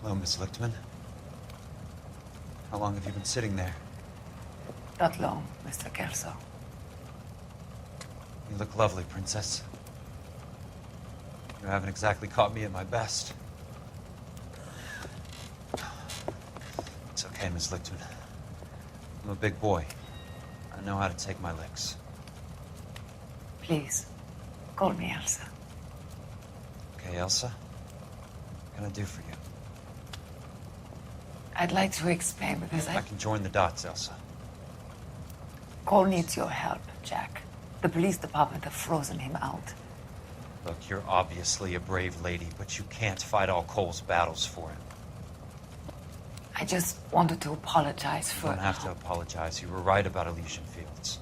Hello, Miss Lichtman. How long have you been sitting there? Not long, Mr. Kelso. You look lovely, Princess. You haven't exactly caught me at my best. It's okay, Miss Lichtman. I'm a big boy. I know how to take my licks. Please, call me Elsa. Okay, Elsa? What can I do for you? I'd like to explain because I can join the dots, Elsa. Cole needs your help, Jack. The police department have frozen him out. Look, you're obviously a brave lady, but you can't fight all Cole's battles for him. I just wanted to apologize for... You don't have to apologize. You were right about Elysian Fields.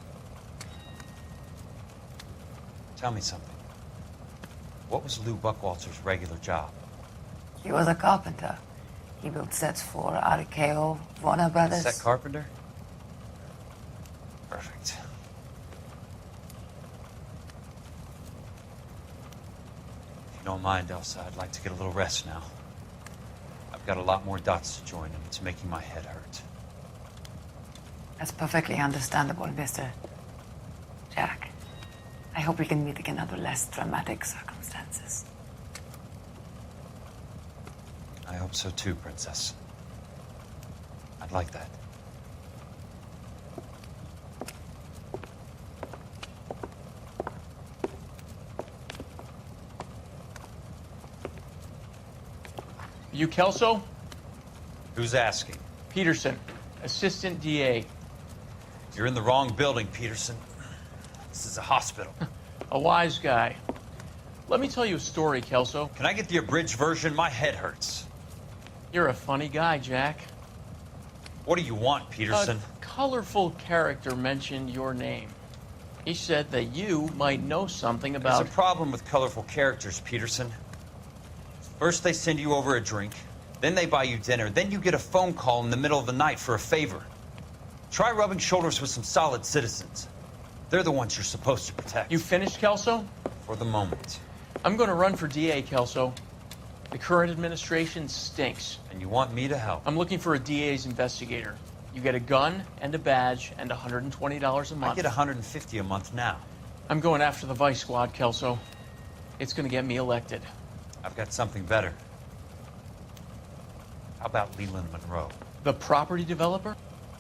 Tell me something. What was Lou Buckwalter's regular job? He was a carpenter. He built sets for RKO, Warner Brothers. Set carpenter? Perfect. If you don't mind, Elsa, I'd like to get a little rest now. I've got a lot more dots to join, and it's making my head hurt. That's perfectly understandable, Mr. Jack. I hope we can meet again under less dramatic circumstances. I hope so too, Princess. I'd like that. You Kelso? Who's asking? Peterson, assistant DA. You're in the wrong building, Peterson. This is a hospital. A wise guy. Let me tell you a story, Kelso. Can I get the abridged version? My head hurts. You're a funny guy, Jack. What do you want, Peterson? A colorful character mentioned your name. He said that you might know something about... There's a problem with colorful characters, Peterson. First they send you over a drink, then they buy you dinner, then you get a phone call in the middle of the night for a favor. Try rubbing shoulders with some solid citizens. They're the ones you're supposed to protect. You finished, Kelso? For the moment. I'm going to run for DA, Kelso. The current administration stinks. And you want me to help? I'm looking for a DA's investigator. You get a gun and a badge and $120 a month. I get $150 a month now. I'm going after the Vice Squad, Kelso. It's going to get me elected. I've got something better. How about Leland Monroe? The property developer?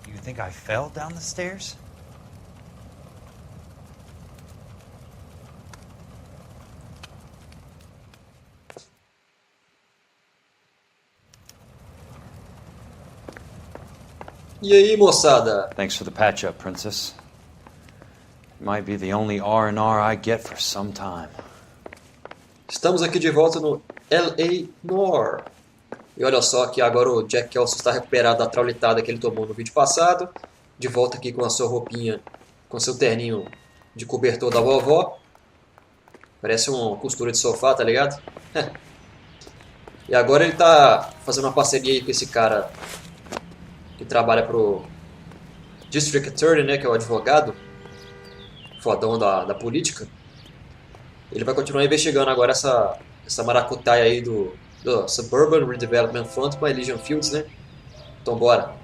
You think I fell down the stairs? E aí, moçada? Thanks for the patch-up, Princess. It might be the only R&R I get for some time. Estamos aqui de volta no LA Noire. E olha só que agora o Jack Kelso está recuperado da traulitada que ele tomou no vídeo passado. De volta aqui com a sua roupinha, com seu terninho de cobertor da vovó. Parece uma costura de sofá, tá ligado? E agora ele tá fazendo uma parceria aí com esse cara que trabalha pro District Attorney, né, que é o advogado fodão da política. Ele vai continuar investigando agora essa maracutaia aí do Suburban Redevelopment Fund com a Elysian Fields, né? Então bora.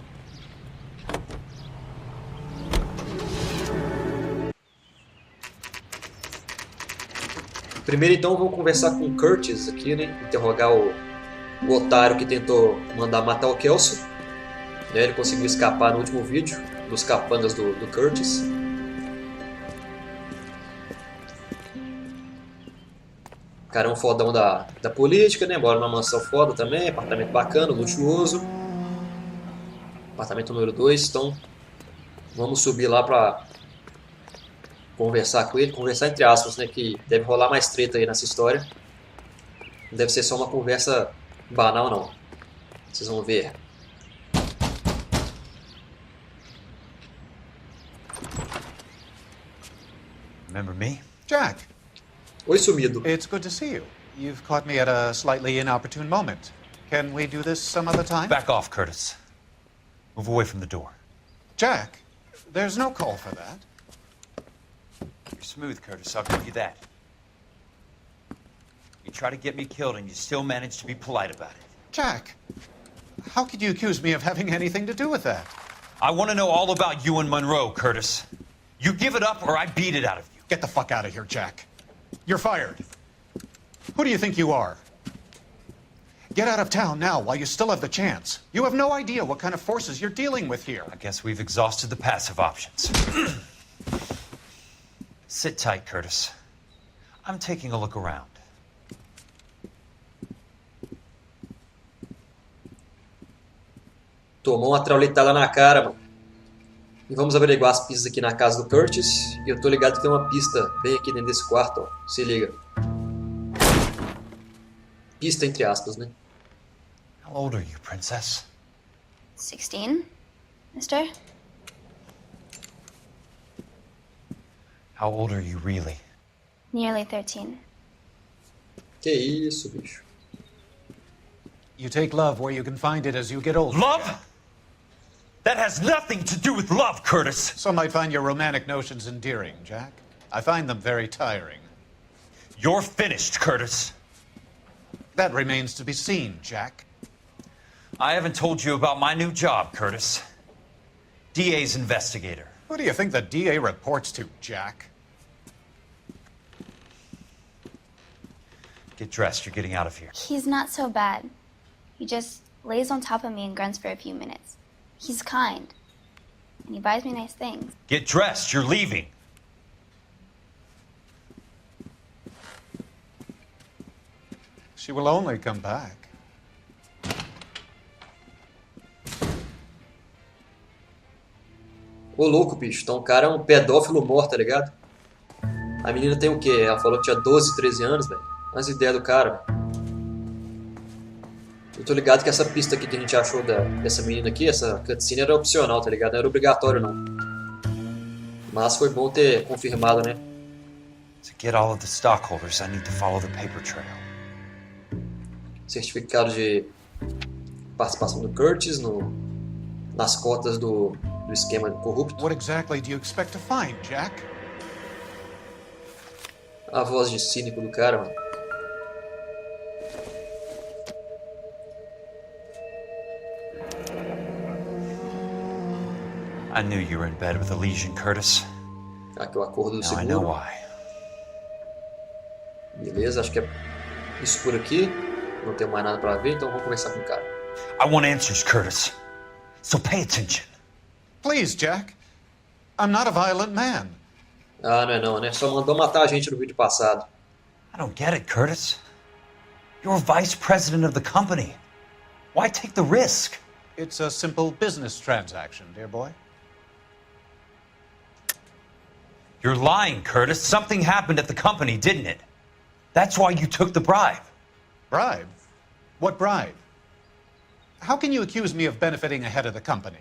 Primeiro então vamos conversar com o Curtis aqui, né? Interrogar o otário que tentou mandar matar o Kelso. Né? Ele conseguiu escapar no último vídeo dos capangas do Curtis. O cara é um fodão da política, né? Mora numa mansão foda também, apartamento bacana, luxuoso. Apartamento número 2, então vamos subir lá pra conversar com ele. Conversar entre aspas, né? Que deve rolar mais treta aí nessa história. Não deve ser só uma conversa banal, não. Vocês vão ver. Remember me? Jack, Oi, sumido. it's good to see you. You've caught me at a slightly inopportune moment. Can we do this some other time? Back off, Curtis. Move away from the door. Jack, there's no call for that. You're smooth, Curtis, I'll give you that. You try to get me killed and you still manage to be polite about it. Jack, how could you accuse me of having anything to do with that? I want to know all about you and Monroe, Curtis. You give it up or I beat it out of you. Get the fuck out of here, Jack. You're fired. Who do you think you are? Get out of town now while you still have the chance. You have no idea what kind of forces you're dealing with here. I guess we've exhausted the passive options. Sit tight, Curtis. I'm taking a look around. Tomou uma traulitada na cara, mano. E vamos averiguar as pistas aqui na casa do Curtis. E eu tô ligado que tem uma pista bem aqui dentro desse quarto, ó. Se liga. Pista entre aspas, né? How old are you, princess? 16, mister? How old are you really? Nearly 13. Que isso, bicho. You take love where you can find it as you get older. Love? Jack. That has nothing to do with love, Curtis. Some might find your romantic notions endearing, Jack. I find them very tiring. You're finished, Curtis. That remains to be seen, Jack. I haven't told you about my new job, Curtis. DA's investigator. Who do you think the DA reports to, Jack? Get dressed, you're getting out of here. He's not so bad. He just lays on top of me and grunts for a few minutes. He's kind. And he buys me nice things. Get dressed, you're leaving. She will only come back. Ô, louco, bicho. Então o cara é um pedófilo morto, tá ligado? A menina tem o quê? Ela falou que tinha 12, 13 anos, velho. Olha as ideias do cara. Eu tô ligado que essa pista aqui que a gente achou dessa menina aqui, essa cutscene era opcional, tá ligado? Não era obrigatório, não. Mas foi bom ter confirmado, né? To get all of the stockholders, I need to follow the paper trail. Certificado de participação do Curtis nas cotas do esquema corrupto. What exactly do you expect to find, Jack? A voz de cínico do cara, mano. I knew you were in bed with a lesion, Curtis. Aqui é o acordo do Now I know seguro. why. Beleza, acho que é isso por aqui. Não tenho mais nada pra ver, então vamos conversar com o cara. I want answers, Curtis. So pay attention. Please, Jack. I'm not a violent man. Ah, não é não, né? Só mandou matar a gente no vídeo passado. I don't get it, Curtis. You're vice president of the company. Why take the risk? It's a simple business transaction, dear boy. You're lying, Curtis. Something happened at the company, didn't it? That's why you took the bribe. Bribe? What bribe? How can you accuse me of benefiting ahead of the company?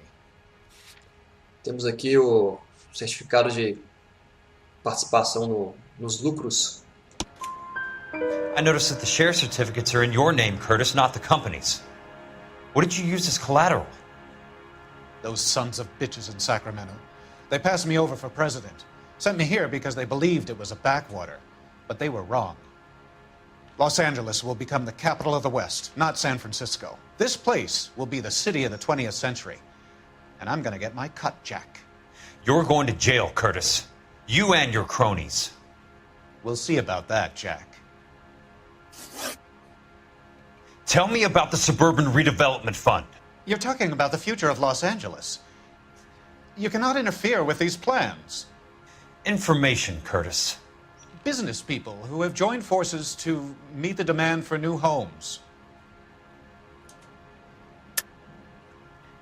Temos aqui o certificado de participação nos lucros. I noticed that the share certificates are in your name, Curtis, not the company's. What did you use as collateral? Those sons of bitches in Sacramento. They passed me over for president. Sent me here because they believed it was a backwater. But they were wrong. Los Angeles will become the capital of the West, not San Francisco. This place will be the city of the 20th century. And I'm gonna get my cut, Jack. You're going to jail, Curtis. You and your cronies. We'll see about that, Jack. Tell me about the Suburban Redevelopment Fund. You're talking about the future of Los Angeles. You cannot interfere with these plans. Information, Curtis. Business people who have joined forces to meet the demand for new homes.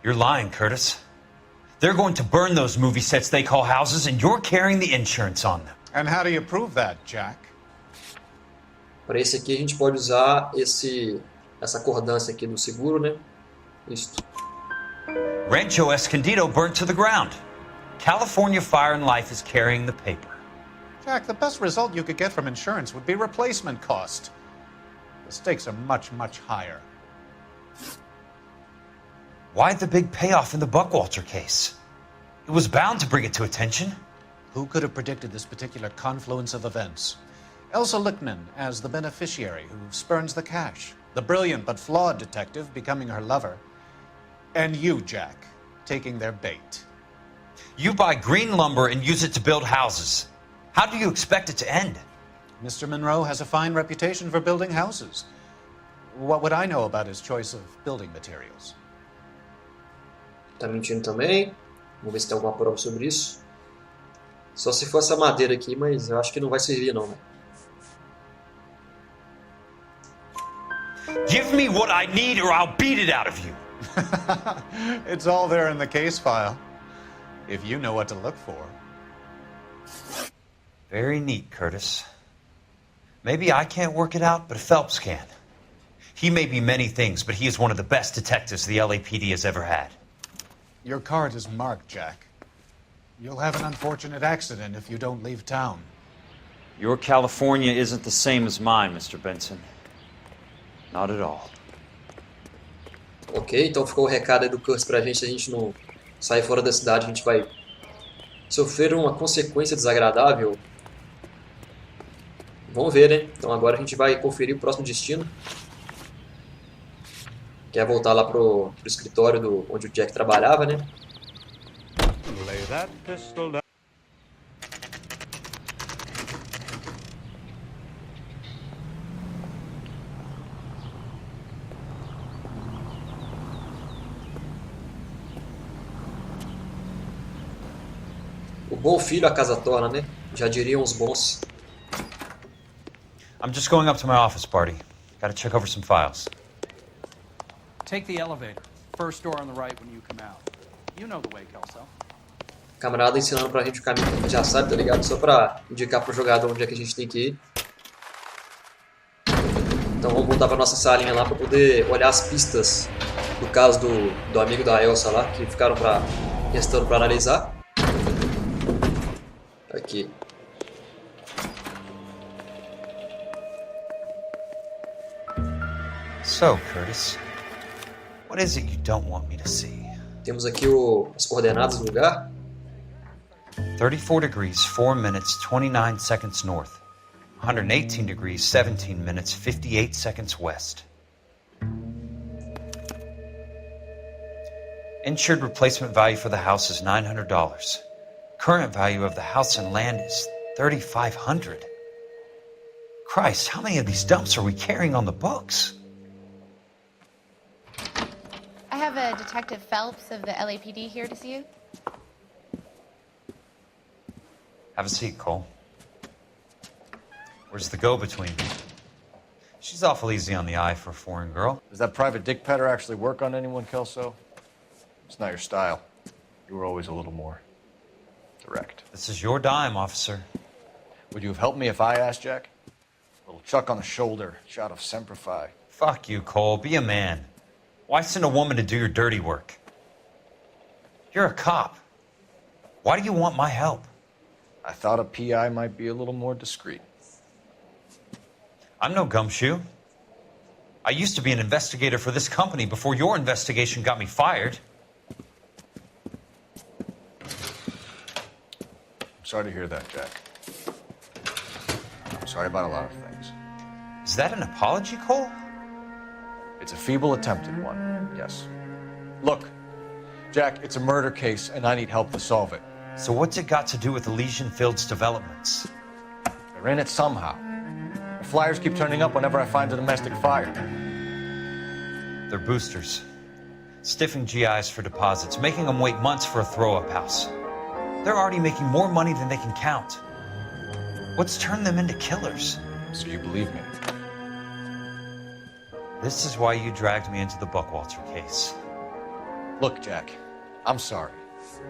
You're lying, Curtis. They're going to burn those movie sets they call houses, and you're carrying the insurance on them. And how do you prove that, Jack? Para esse aqui a gente pode usar essa acordância aqui do seguro, né? Isto. Rancho Escondido burnt to the ground. California Fire and Life is carrying the paper. Jack, the best result you could get from insurance would be replacement cost. The stakes are much, much higher. Why the big payoff in the Buckwalter case? It was bound to bring it to attention. Who could have predicted this particular confluence of events? Elsa Lichtman as the beneficiary who spurns the cash. the brilliant but flawed detective becoming her lover, and you, Jack, taking their bait. You buy green lumber and use it to build houses. How do you expect it to end? Mr. Monroe has a fine reputation for building houses. What would I know about his choice of building materials? Tá mentindo também. Vamos ver se tem alguma prova sobre isso. Só se for essa madeira aqui, mas eu acho que não vai servir não, né? Give me what I need or I'll beat it out of you. It's all there in the case file, if you know what to look for. Very neat, Curtis. Maybe I can't work it out, but Phelps can. He may be many things, but he is one of the best detectives the LAPD has ever had. Your card is marked, Jack. You'll have an unfortunate accident if you don't leave town. Your California isn't the same as mine, Mr. Benson. Not at all. Ok, então ficou o recado aí do Curtis pra gente. Se a gente não sair fora da cidade, a gente vai sofrer uma consequência desagradável. Vamos ver, né? Então agora a gente vai conferir o próximo destino. Que é voltar lá pro escritório onde o Jack trabalhava, né? Lay that pistol down. O bom filho a casa torna, né? Já diriam os bons. I'm just going up to my office, Barty. Gotta check over some files. Take the elevator. First door on the right when you come out. You know the way, Kelso. Camarada ensinando pra gente o caminho que a gente já sabe, tá ligado? Só pra indicar pro jogador onde é que a gente tem que ir. Então vamos voltar pra nossa salinha lá pra poder olhar as pistas do caso do amigo da Elsa lá, que ficaram restando pra analisar. Aqui. So, Curtis, what is it you don't want me to see? Temos aqui as coordenadas do lugar. 34 degrees, 4 minutes, 29 seconds north. 118 degrees, 17 minutes, 58 seconds west. Insured replacement value for the house is $900. Current value of the house and land is $3,500. Christ, how many of these dumps are we carrying on the books? I have a Detective Phelps of the LAPD here to see you. Have a seat, Cole. Where's the go-between? She's awful easy on the eye for a foreign girl. Does that private dick petter actually work on anyone, Kelso? It's not your style. You were always a little more direct. This is your dime, officer. Would you have helped me if I asked, Jack? A little chuck on the shoulder, shot of Semper Fi. Fuck you, Cole. Be a man. Why send a woman to do your dirty work? You're a cop. Why do you want my help? I thought a PI might be a little more discreet. I'm no gumshoe. I used to be an investigator for this company before your investigation got me fired. I'm sorry to hear that, Jack. I'm sorry about a lot of things. Is that an apology, Cole? It's a feeble attempt at one, yes. Look, Jack, it's a murder case, and I need help to solve it. So what's it got to do with Elysian Fields developments? They're in it somehow. The flyers keep turning up whenever I find a domestic fire. They're boosters. Stiffing GIs for deposits, making them wait months for a throw-up house. They're already making more money than they can count. What's turned them into killers? So you believe me? This is why you dragged me into the Buckwalter case. Look, Jack, I'm sorry.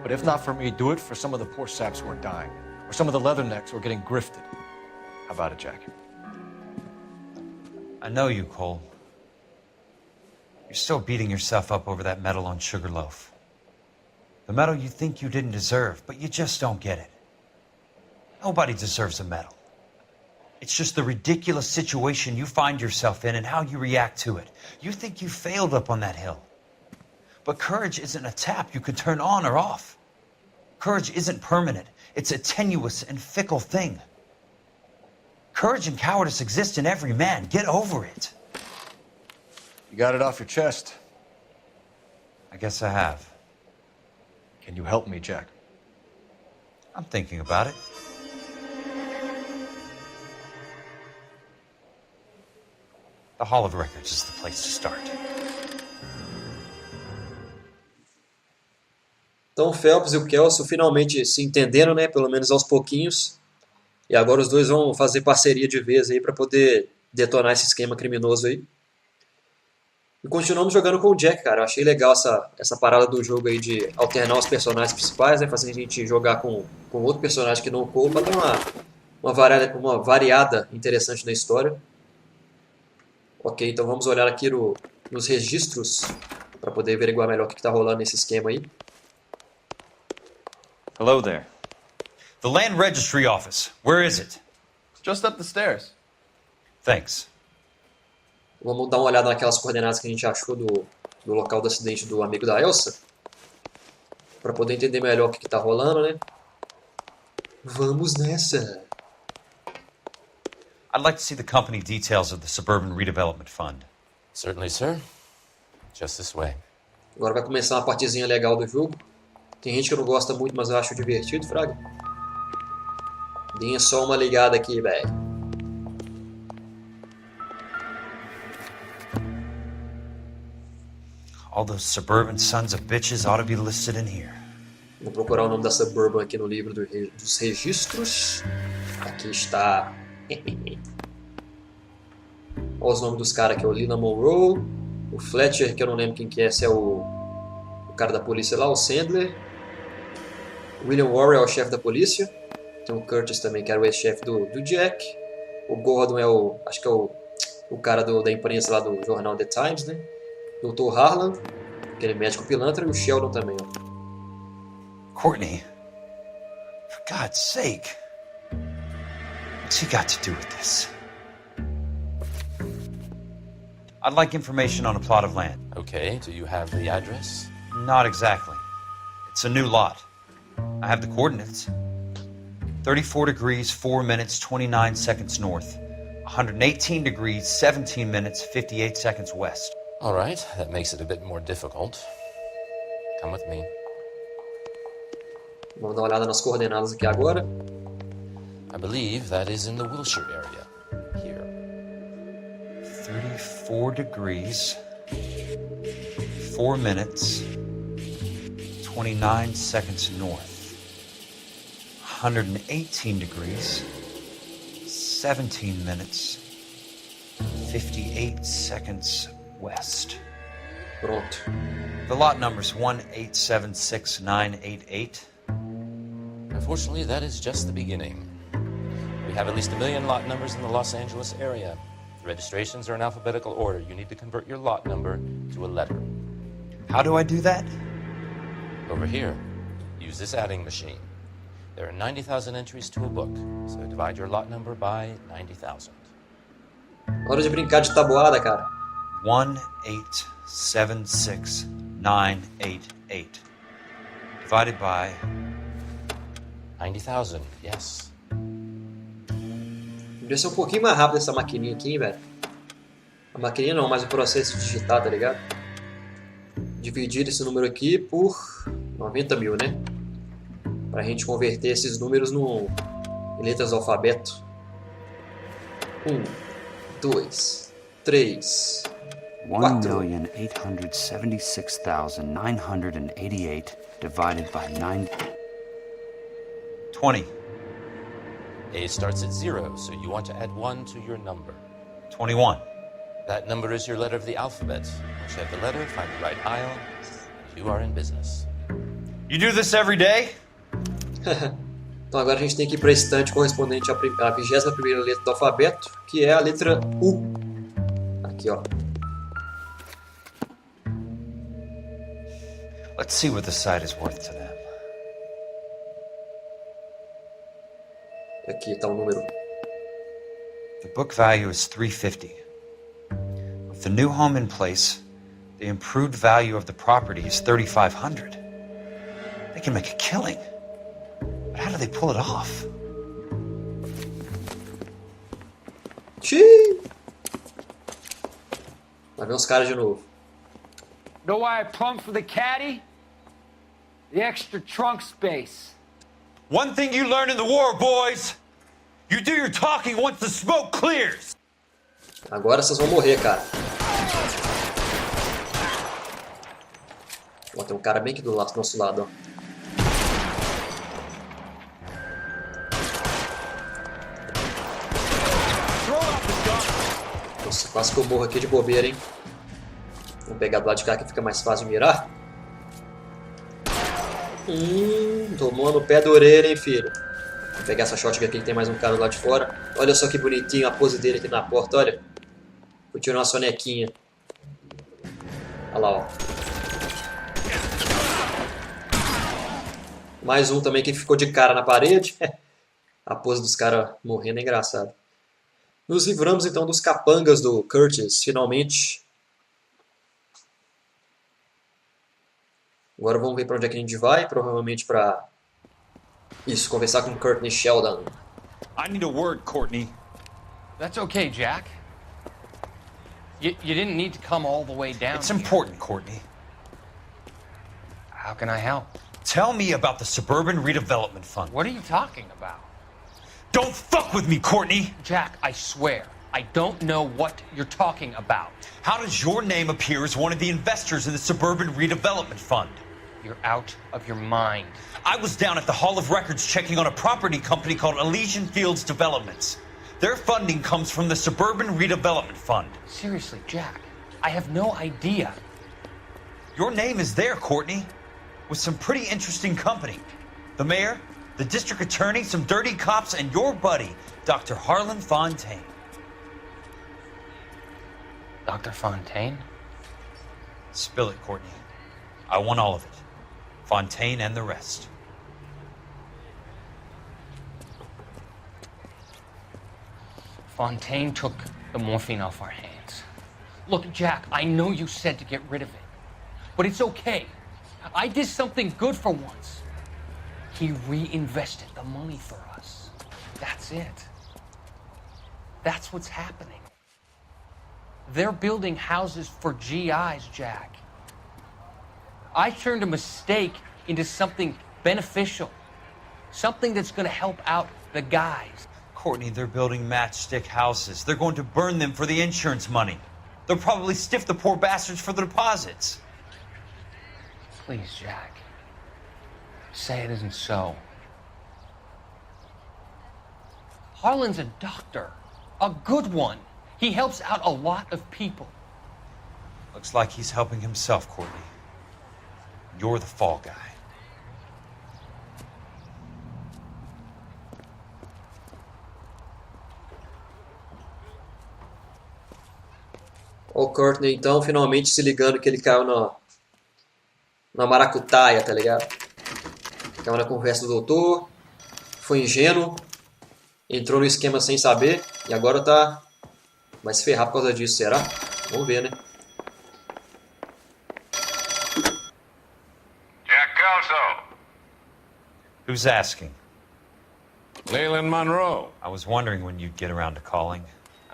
But if not for me, do it for some of the poor saps who are dying. Or some of the leathernecks who are getting grifted. How about it, Jack? I know you, Cole. You're still beating yourself up over that medal on Sugarloaf. The medal you think you didn't deserve, but you just don't get it. Nobody deserves a medal. It's just the ridiculous situation you find yourself in and how you react to it. You think you failed up on that hill. But courage isn't a tap you could turn on or off. Courage isn't permanent. It's a tenuous and fickle thing. Courage and cowardice exist in every man. Get over it. You got it off your chest. I guess I have. Can you help me, Jack? I'm thinking about it. The Hall of Records is the place to start. Então o Phelps e o Kelso finalmente se entenderam, né? Pelo menos aos pouquinhos. E agora os dois vão fazer parceria de vez aí para poder detonar esse esquema criminoso aí. E continuamos jogando com o Jack, cara. Eu achei legal essa parada do jogo aí de alternar os personagens principais, né? Fazer a gente jogar com outro personagem que não o Cole, para dar uma variada interessante na história. Ok, então vamos olhar aqui nos registros para poder averiguar melhor o que está rolando nesse esquema aí. Hello there. The Land Registry Office. Where is it? Just up the stairs. Thanks. Vamos dar uma olhada naquelas coordenadas que a gente achou do local do acidente do amigo da Elsa. Para poder entender melhor o que está rolando, né? Vamos nessa! I'd like to see the company details of the Suburban Redevelopment Fund. Certainly, sir. Just this way. Agora vai começar uma partezinha legal do jogo. Tem gente que não gosta muito, mas eu acho divertido, fraga. Deem só uma ligada aqui, velho. All those suburban sons of bitches ought to be listed in here. Vou procurar o nome da Suburban aqui no livro dos registros. Aqui está. Olha os nomes dos caras aqui. O Lina Monroe. O Fletcher, que eu não lembro quem que é. Esse é o cara da polícia lá, o Sandler. William Warren é o chefe da polícia. Tem o Curtis também, que era o ex-chefe do Jack. O Gordon é acho que é o cara da imprensa lá do jornal The Times, né? Dr. Harlan, aquele médico pilantra, e o Sheldon também. Ó. Courtney, for God's sake, what's he got to do with this? I'd like information on a plot of land. Okay, do you have the address? Not exactly. It's a new lot. I have the coordinates. 34 degrees, 4 minutes, 29 seconds north. 118 degrees, 17 minutes, 58 seconds west. All right, that makes it a bit more difficult. Come with me. Vamos dar uma olhada nas coordenadas aqui agora. I believe that is in the Wilshire area. Here. 34 degrees, 4 minutes, 29 seconds north. 118 degrees, 17 minutes, 58 seconds west. Pronto. The lot number's 1876988. Unfortunately, that is just the beginning. We have at least 1 million lot numbers in the Los Angeles area. The registrations are in alphabetical order. You need to convert your lot number to a letter. How do I do that? Over here, use this adding machine. There are 90,000 entries to a book, so divide your lot number by 90,000. Hora de brincar de tabuada, cara. 1876988. Divided by 90,000, yes. Podia ser um pouquinho mais rápido essa maquininha aqui, hein, velho. A maquininha não, mas o processo de digitar, tá ligado? Dividir esse número aqui por 90 mil, né? Pra gente converter esses números em letras do alfabeto. 1, 2, 3, 4. 1,876,988 divided by 9. 20. A starts at 0, so you want to add 1 to your number. 21. That number is your letter of the alphabet. Once you have the letter, find the right aisle. You are in business. You do this every day? Então agora a gente tem que ir para a estante correspondente à 21ª letra do alfabeto, que é a letra U. Aqui, ó. Let's see what the site is worth to them. Aqui está o número. The book value is $350. With the new home in place, the improved value of the property is $3,500. They can make a killing. But how do they pull it off? Xiii! Vai ver uns caras de novo. Know why I plumbed for the caddy? The extra trunk space. One thing you learn in the war, boys. You do your talking once the smoke clears. Agora vocês vão morrer, cara. Ó, tem um cara bem aqui do nosso lado, ó. Nossa, quase que eu morro aqui de bobeira, hein? Vamos pegar do lado de cá que fica mais fácil de mirar. Tomou no pé da orelha, hein, filho? Vou pegar essa shotgun aqui que tem mais um cara lá de fora. Olha só que bonitinho a pose dele aqui na porta, olha. Vou tirar uma sonequinha. Olha lá, ó. Mais um também que ficou de cara na parede. A pose dos caras morrendo é engraçado. Nos livramos então dos capangas do Curtis, finalmente. Agora vamos ver para onde é que a gente vai. Provavelmente para... Isso, conversar com Courtney Sheldon. I need a word, Courtney. That's okay, Jack. You didn't need to come all the way down. It's important, Courtney. How can I help? Tell me about the Suburban Redevelopment Fund. What are you talking about? Don't fuck with me, Courtney! Jack, I swear, I don't know what you're talking about. How does your name appear as one of the investors in the Suburban Redevelopment Fund? You're out of your mind. I was down at the Hall of Records checking on a property company called Elysian Fields Developments. Their funding comes from the Suburban Redevelopment Fund. Seriously, Jack, I have no idea. Your name is there, Courtney, with some pretty interesting company. The mayor, the district attorney, some dirty cops, and your buddy, Dr. Harlan Fontaine. Dr. Fontaine? Spill it, Courtney. I want all of it. Fontaine and the rest. Fontaine took the morphine off our hands. Look, Jack, I know you said to get rid of it, but it's okay. I did something good for once. He reinvested the money for us. That's it. That's what's happening. They're building houses for GIs, Jack. I turned a mistake into something beneficial. Something that's going to help out the guys. Courtney, they're building matchstick houses. They're going to burn them for the insurance money. They'll probably stiff the poor bastards for the deposits. Please, Jack. Say it isn't so. Harlan's a doctor. A good one. He helps out a lot of people. Looks like he's helping himself, Courtney. You're the fall guy. O Courtney, então, finalmente se ligando que ele caiu na maracutaia, tá ligado? Caiu na conversa do doutor, foi ingênuo, entrou no esquema sem saber, e agora tá... vai se ferrar por causa disso, será? Vamos ver, né? Jack Kelso. Who's asking? Leland Monroe. I was wondering when you'd get around to calling.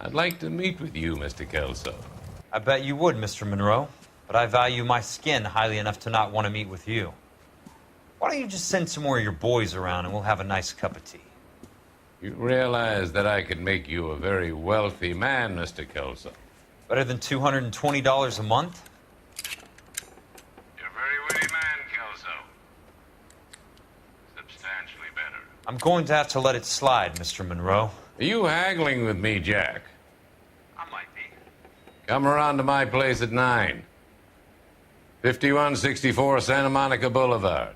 I'd like to meet with you, Mr. Kelso. I bet you would, Mr. Monroe, but I value my skin highly enough to not want to meet with you. Why don't you just send some more of your boys around and we'll have a nice cup of tea? You realize that I could make you a very wealthy man, Mr. Kelso. Better than $220 a month? You're a very witty man, Kelso. Substantially better. I'm going to have to let it slide, Mr. Monroe. Are you haggling with me, Jack? I might be. Come around to my place at 9. 5164 Santa Monica Boulevard.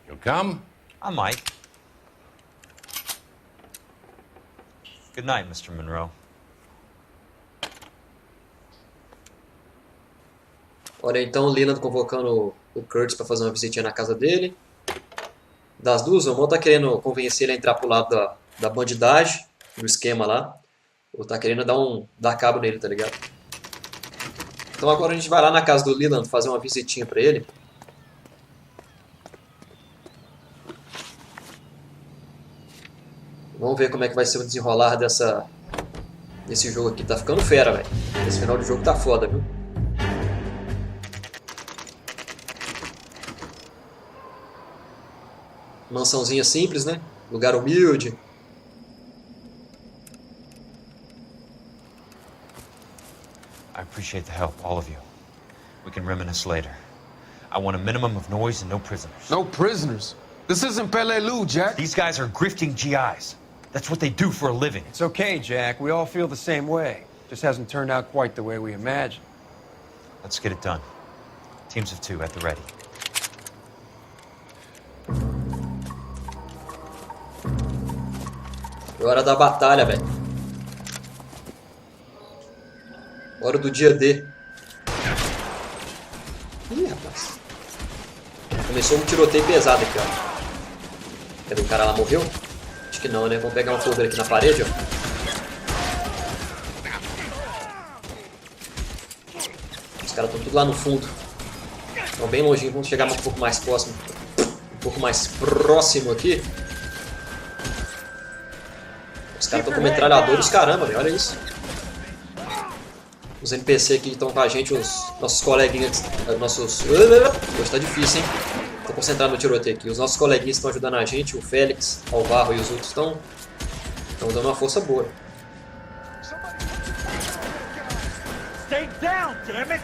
You'll come? I might. Good night, Mr. Monroe. Olha, então o Leland convocando o Curtis para fazer uma visitinha na casa dele. Das duas, o irmão tá querendo convencer ele a entrar pro lado da bandidagem, do esquema lá. Ou tá querendo dar cabo nele, tá ligado? Então agora a gente vai lá na casa do Leland fazer uma visitinha pra ele. Vamos ver como é que vai ser o desenrolar Esse jogo aqui tá ficando fera, velho. Esse final de jogo tá foda, viu? Mansãozinha simples, né? Lugar humilde. I appreciate the help, all of you. We can reminisce later. I want a minimum of noise and no prisoners. No prisoners? This isn't Peleliu, Jack. These guys are grifting GIs. That's what they do for a living. It's okay, Jack. We all feel the same way. Just hasn't turned out quite the way we imagined. Let's get it done. Teams of 2 at the ready. Hora da batalha, velho. Hora do dia D. Ih, rapaz. Começou um tiroteio pesado aqui, ó. Cadê o cara lá? Morreu? Acho que não, né? Vamos pegar um cover aqui na parede, ó. Os caras estão tudo lá no fundo. Estão bem longinho. Vamos chegar um pouco mais próximo. Um pouco mais próximo aqui. Os caras estão com metralhadores, caramba, velho. Olha isso. Os NPC aqui estão com a gente, os nossos coleguinhas, nossos... Hoje tá difícil, hein? Tô concentrado no tiroteio aqui. Os nossos coleguinhas estão ajudando a gente, o Félix, o Alvaro e os outros estão dando uma força boa. Stay down, damn it!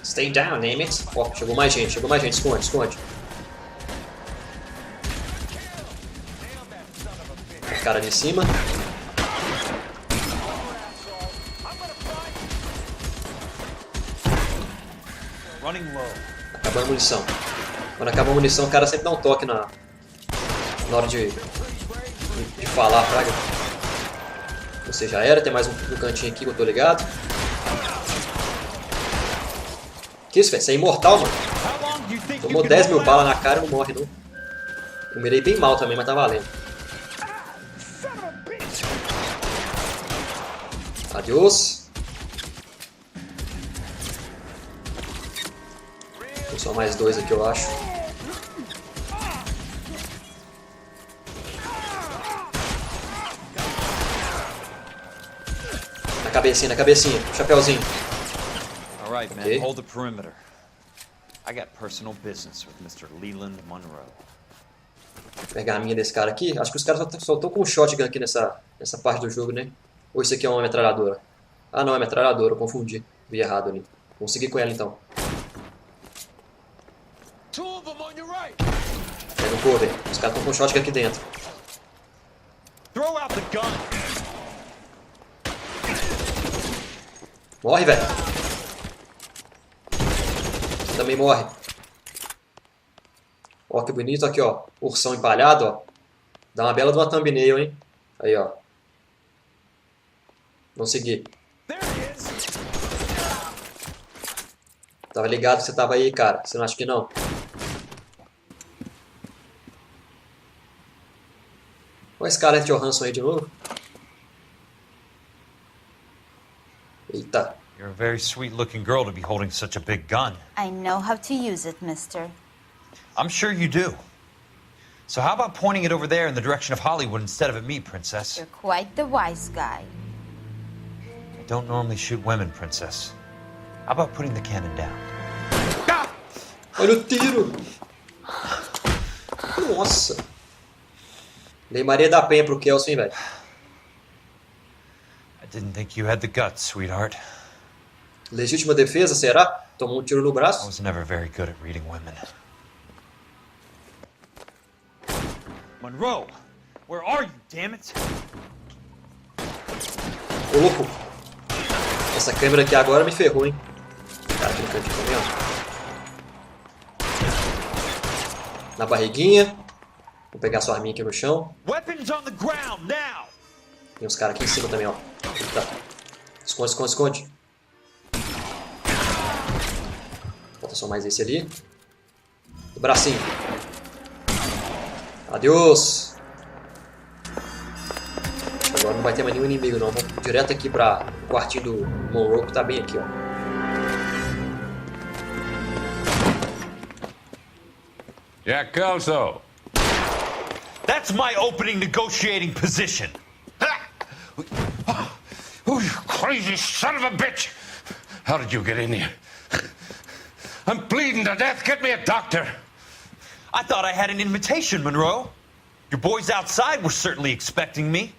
Stay down, damn it. Ó, chegou mais gente, esconde, esconde. O cara ali em cima. Acabou a munição. Quando acaba a munição, o cara sempre dá um toque na hora de falar, fraga. Você já era, tem mais um no cantinho aqui que eu tô ligado. Que isso, velho? Você é imortal, mano. Tomou 10 mil balas na cara e não morre, não. Eu mirei bem mal também, mas tá valendo. Adeus. Tem só mais 2 aqui, eu acho. Na cabecinha, chapéuzinho. All right, man, Okay. hold the perimeter. I got personal business with Mr. Leland Monroe. Vou pegar a minha desse cara aqui. Acho que os caras só estão com um shotgun aqui nessa parte do jogo, né? Ou isso aqui é uma metralhadora? Ah, não, é metralhadora, eu confundi. Vi errado ali. Vamos seguir com ela então. Pega o cover. Os caras estão com um shotgun aqui dentro. Throw out the gun. Morre, velho. Você também morre. Ó, que bonito aqui, ó. Ursão empalhado, ó. Dá uma bela de uma thumbnail, hein? Aí, ó. Vamos seguir. Tava ligado que você tava aí, cara. Você não acha que não? Olha a Scarlett Johansson aí de novo. Eita. You're a very sweet-looking girl to be holding such a big gun. I know how to use it, mister. I'm sure you do. So how about pointing it over there in the direction of Hollywood instead of at me, Princess? You're quite the wise guy. I don't normally shoot women, Princess. How about putting the cannon down? Olha o tiro! Nossa! Lei Maria da Penha pro Kelso, hein, velho? I didn't think you had the guts, sweetheart. Legítima defesa, será? Tomou um tiro no I braço? was never very good at reading women. Monroe, where are you, damn it? Ô, louco! Essa câmera aqui agora me ferrou, hein? Cara, aqui no cantinho também, ó. Na barriguinha. Vou pegar sua arminha aqui no chão. Weapons on the ground now. Tem uns caras aqui em cima também, ó. Eita. Esconde, esconde, esconde. Falta só mais esse ali. O bracinho. Adeus. Agora não vai ter mais nenhum inimigo, não. Vamos direto aqui para o quartinho do Monroe, que tá bem aqui, ó. Jack Kelso. That's my opening negotiating position. crazy son of a bitch! How did you get in here? I'm bleeding to death. Get me a doctor. I thought I had an invitation, Monroe. Your boys outside were certainly expecting me.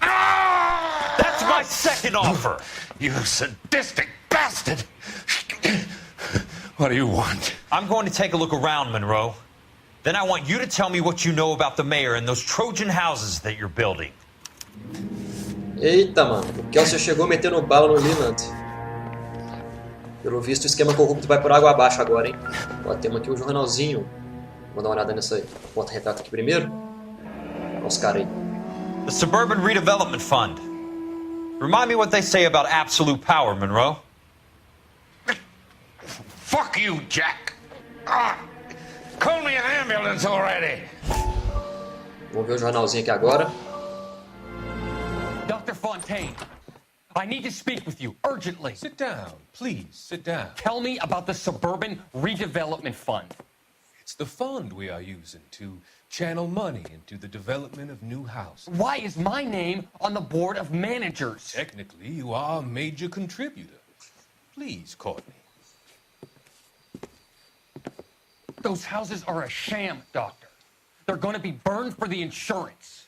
That's my second offer. You sadistic bastard! What do you want? I'm going to take a look around, Monroe. Then I want you to tell me what you know about the mayor and those Trojan houses that you're building. Eita, mano. O Kelsey chegou metendo bala no Leland. Pelo visto, o esquema corrupto vai por água abaixo agora, hein? Ó, temos aqui um jornalzinho. Vou dar uma olhada nessa porta-retrato aqui primeiro. Olha os caras aí. The Suburban Redevelopment Fund. Remind me what they say about absolute power, Monroe. Fuck you, Jack. Call me an ambulance already. Vamos ver o jornalzinho aqui agora. Dr. Fontaine, I need to speak with you urgently. Sit down, please, sit down. Tell me about the Suburban Redevelopment Fund. It's the fund we are using to channel money into the development of new houses. Why is my name on the board of managers? Technically, you are a major contributor. Please, Courtney. Those houses are a sham, Doctor. They're going to be burned for the insurance.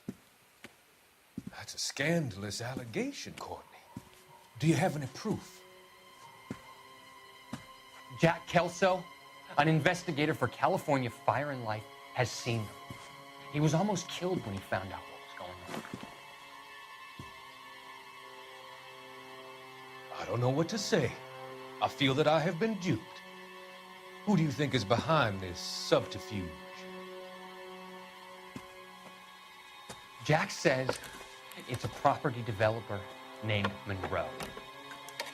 That's a scandalous allegation, Courtney. Do you have any proof? Jack Kelso, an investigator for California Fire and Life, has seen them. He was almost killed when he found out what was going on. I don't know what to say. I feel that I have been duped. Who do you think is behind this subterfuge? Jack says it's a property developer named Monroe.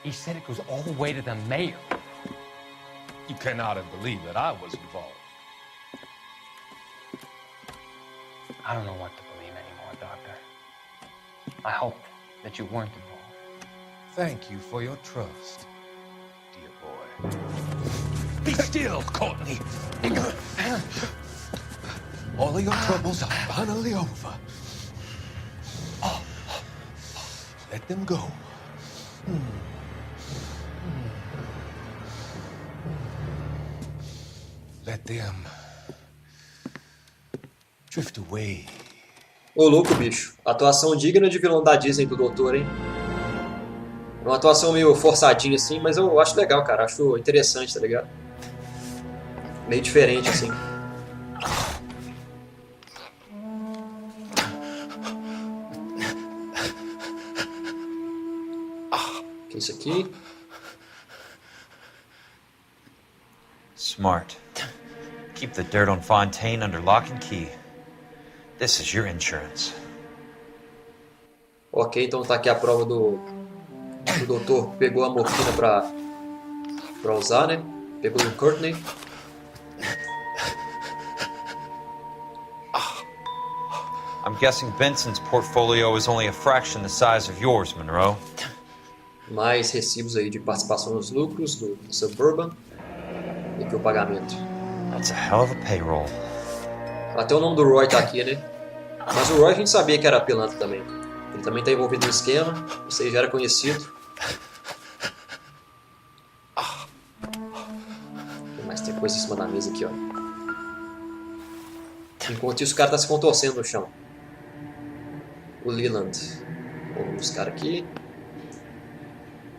He said it goes all the way to the mayor. You cannot have believed that I was involved. I don't know what to believe anymore, Doctor. I hope that you weren't involved. Thank you for your trust, dear boy. Be still, Courtney. All of your troubles are finally over. Let them go. Let them drift away. Ô, louco, bicho. Atuação digna de vilão da Disney do Doutor, hein? Uma atuação meio forçadinha assim, mas eu acho legal, cara. Acho interessante, tá ligado? Meio diferente, assim. O que é isso aqui? Smart. Keep the dirt on Fontaine under lock and key. This is your insurance. Ok, então tá aqui a prova do doutor pegou a morfina pra usar, né? Pegou o Courtney. I'm guessing Benson's portfolio is only a fraction the size of yours, Monroe. Mais recibos aí de participação nos lucros do Suburban. E aqui o pagamento. That's a hell of a payroll. Até o nome do Roy tá aqui, né? Mas o Roy a gente sabia que era pilantra também. Ele também tá envolvido no esquema. Isso aí já era conhecido. Tem coisa em cima da mesa aqui, ó. Enquanto isso, o cara tá se contorcendo no chão. O Leland. Vamos buscar aqui.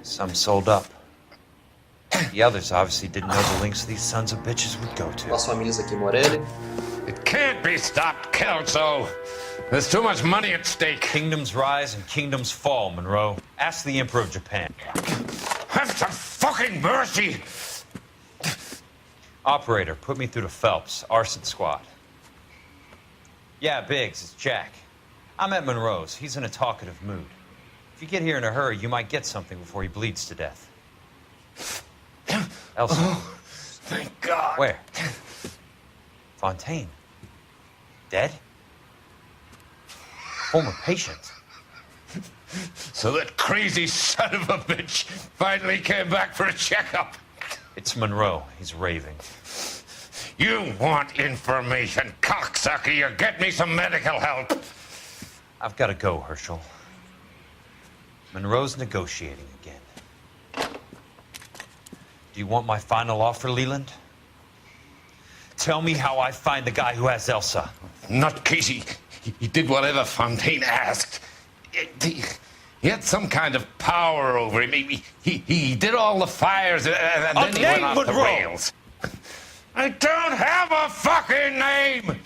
Some sold up. The others obviously didn't know the links these sons of bitches would go to. As famílias aqui, Morelli. It can't be stopped, Kelso. There's too much money at stake. Kingdoms rise and kingdoms fall, Monroe. Ask the Emperor of Japan. Have some fucking mercy! Operator, put me through to Phelps, arson squad. Yeah, Biggs, it's Jack. I'm at Monroe's. He's in a talkative mood. If you get here in a hurry, you might get something before he bleeds to death. Elsa. Oh, thank God. Where? Fontaine. Dead? Former patient. So that crazy son of a bitch finally came back for a checkup. It's Monroe. He's raving. You want information, cocksucker. You get me some medical help. I've got to go, Herschel. Monroe's negotiating again. Do you want my final offer, Leland? Tell me how I find the guy who has Elsa. Nutcase, he did whatever Fontaine asked. He had some kind of power over him. He did all the fires, and then he went off the rails. I don't have a fucking name!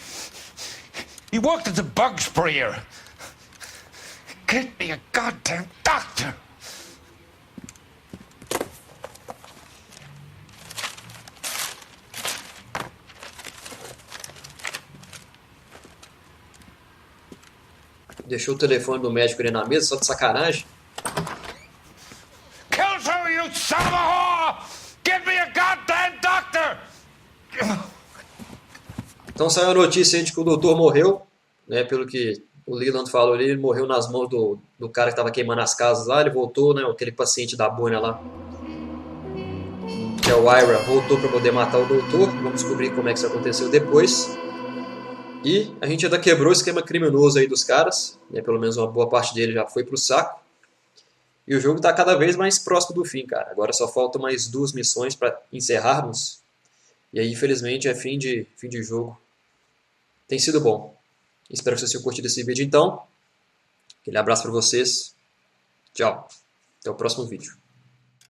He worked as a bug sprayer. Get me a goddamn doctor! Deixou o telefone do médico ali na mesa, só de sacanagem. Kelso, you son of a whore! Get me a goddamn doctor! Então saiu a notícia aí de que o doutor morreu, né? Pelo que o Leland falou ali, ele morreu nas mãos do cara que estava queimando as casas lá. Ele voltou, né? Aquele paciente da boina lá, que é o Ira, voltou para poder matar o doutor. Vamos descobrir como é que isso aconteceu depois. E a gente ainda quebrou o esquema criminoso aí dos caras, né? Pelo menos uma boa parte dele já foi pro saco. E o jogo está cada vez mais próximo do fim, cara. Agora só faltam mais 2 missões para encerrarmos. E aí, infelizmente, é fim de jogo. Tem sido bom. Espero que vocês tenham curtido esse vídeo, então. Aquele abraço para vocês. Tchau. Até o próximo vídeo.